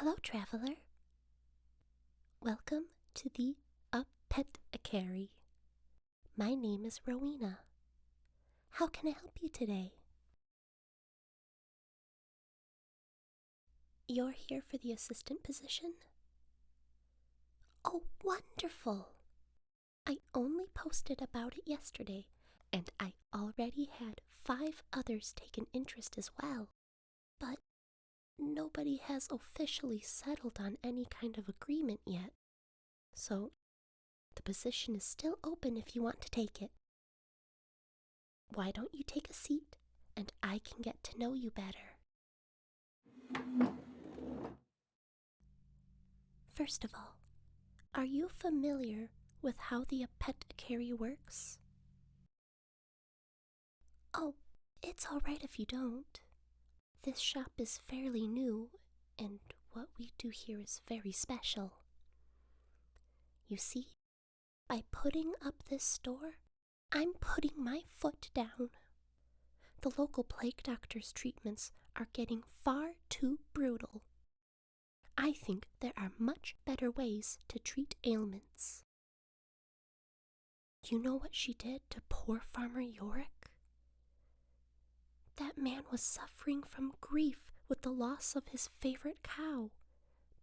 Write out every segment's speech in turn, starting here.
Hello, traveler. Welcome to the A-pet-echary. My name is Rowena. How can I help you today? You're here for the assistant position? Oh, wonderful! I only posted about it yesterday, and I already had 5 others take an interest as well. But nobody has officially settled on any kind of agreement yet. So, the position is still open if you want to take it. Why don't you take a seat, and I can get to know you better. First of all, are you familiar with how the A-pet-echary works? Oh, it's all right if you don't. This shop is fairly new, and what we do here is very special. You see, by putting up this store, I'm putting my foot down. The local plague doctor's treatments are getting far too brutal. I think there are much better ways to treat ailments. You know what she did to poor Farmer Yorick? That man was suffering from grief with the loss of his favorite cow,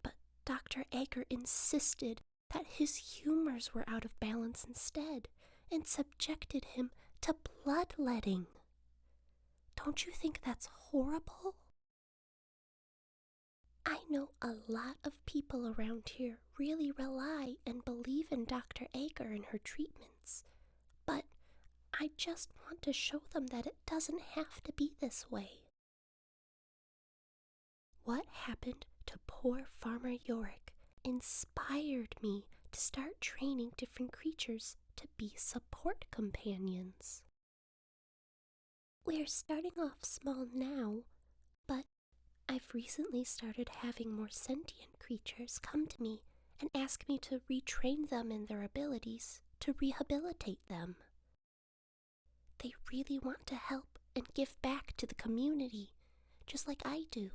but Dr. Egger insisted that his humors were out of balance instead and subjected him to bloodletting. Don't you think that's horrible? I know a lot of people around here really rely and believe in Dr. Egger and her treatments, but I just want to show them that it doesn't have to be this way. What happened to poor Farmer Yorick inspired me to start training different creatures to be support companions. We're starting off small now, but I've recently started having more sentient creatures come to me and ask me to retrain them in their abilities to rehabilitate them. They really want to help and give back to the community, just like I do.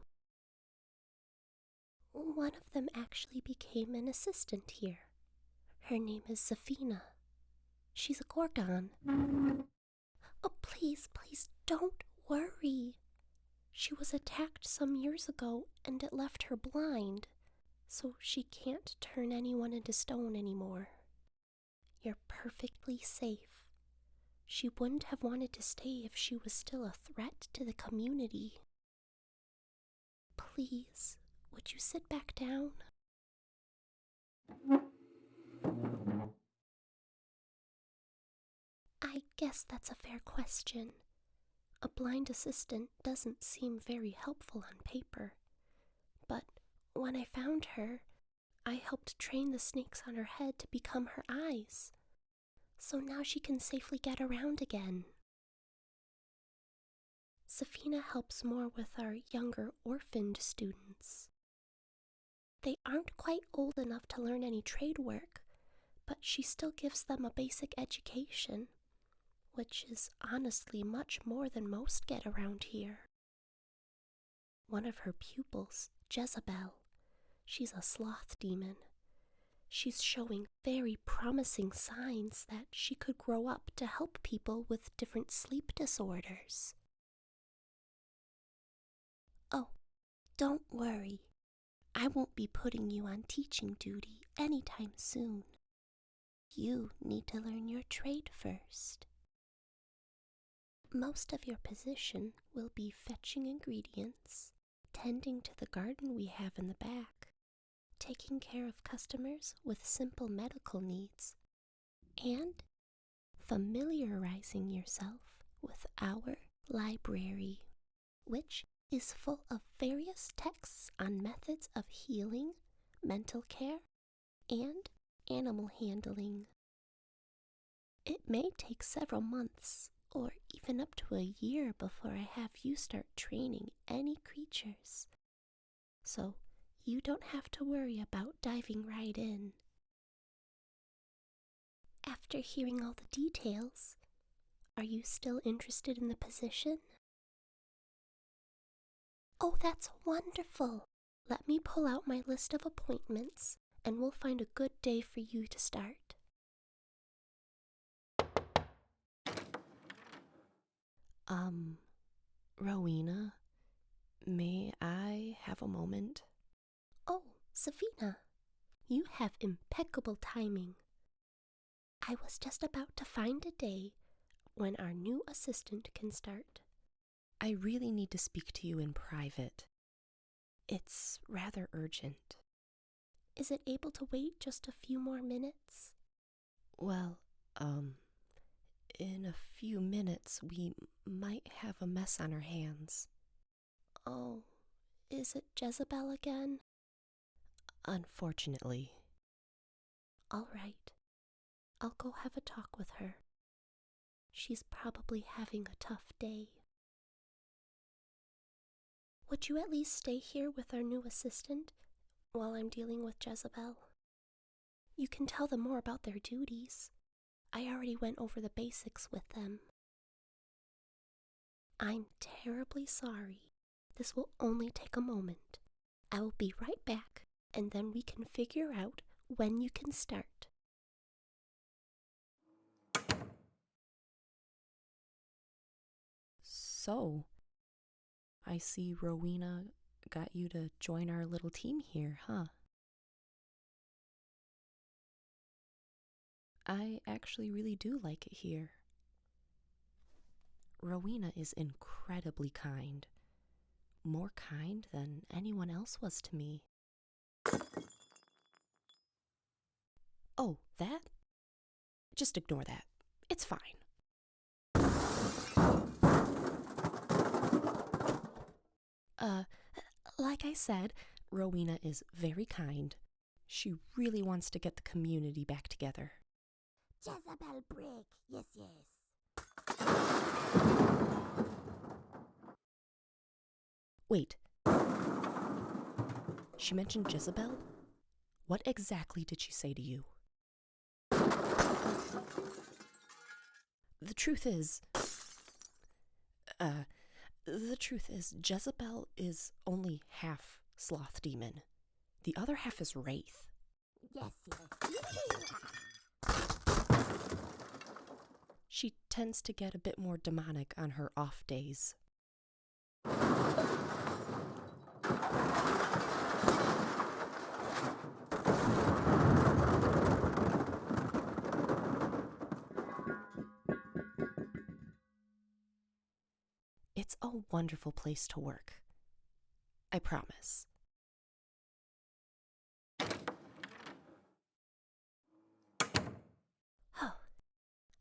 One of them actually became an assistant here. Her name is Safina. She's a Gorgon. Oh, please, don't worry. She was attacked some years ago and it left her blind, so she can't turn anyone into stone anymore. You're perfectly safe. She wouldn't have wanted to stay if she was still a threat to the community. Please, would you sit back down? I guess that's a fair question. A blind assistant doesn't seem very helpful on paper. But when I found her, I helped train the snakes on her head to become her eyes. So now she can safely get around again. Safina helps more with our younger orphaned students. They aren't quite old enough to learn any trade work, but she still gives them a basic education, which is honestly much more than most get around here. One of her pupils, Jezebel, she's a sloth demon. She's showing very promising signs that she could grow up to help people with different sleep disorders. Oh, don't worry. I won't be putting you on teaching duty anytime soon. You need to learn your trade first. Most of your position will be fetching ingredients, tending to the garden we have in the back, taking care of customers with simple medical needs, and familiarizing yourself with our library, which is full of various texts on methods of healing, mental care, and animal handling. It may take several months, or even up to a year before I have you start training any creatures. So you don't have to worry about diving right in. After hearing all the details, are you still interested in the position? Oh, that's wonderful. Let me pull out my list of appointments, and we'll find a good day for you to start. Rowena, may I have a moment? Oh, Savina, you have impeccable timing. I was just about to find a day when our new assistant can start. I really need to speak to you in private. It's rather urgent. Is it able to wait just a few more minutes? Well, in a few minutes we might have a mess on our hands. Oh, is it Jezebel again? Unfortunately. All right. I'll go have a talk with her. She's probably having a tough day. Would you at least stay here with our new assistant while I'm dealing with Jezebel? You can tell them more about their duties. I already went over the basics with them. I'm terribly sorry. This will only take a moment. I will be right back, and then we can figure out when you can start. So, I see Rowena got you to join our little team here, huh? I actually really do like it here. Rowena is incredibly kind. More kind than anyone else was to me. Oh, that? Just ignore that. It's fine. Like I said, Rowena is very kind. She really wants to get the community back together. Jezebel break, yes. Wait. She mentioned Jezebel? What exactly did she say to you? The truth is, Jezebel is only half sloth demon. The other half is wraith. Yes. She tends to get a bit more demonic on her off days. It's a wonderful place to work. I promise. Oh,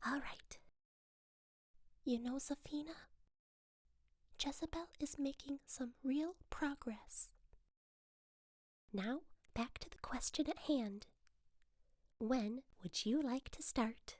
all right. You know, Zafina, Jezebel is making some real progress. Now, back to the question at hand. When would you like to start?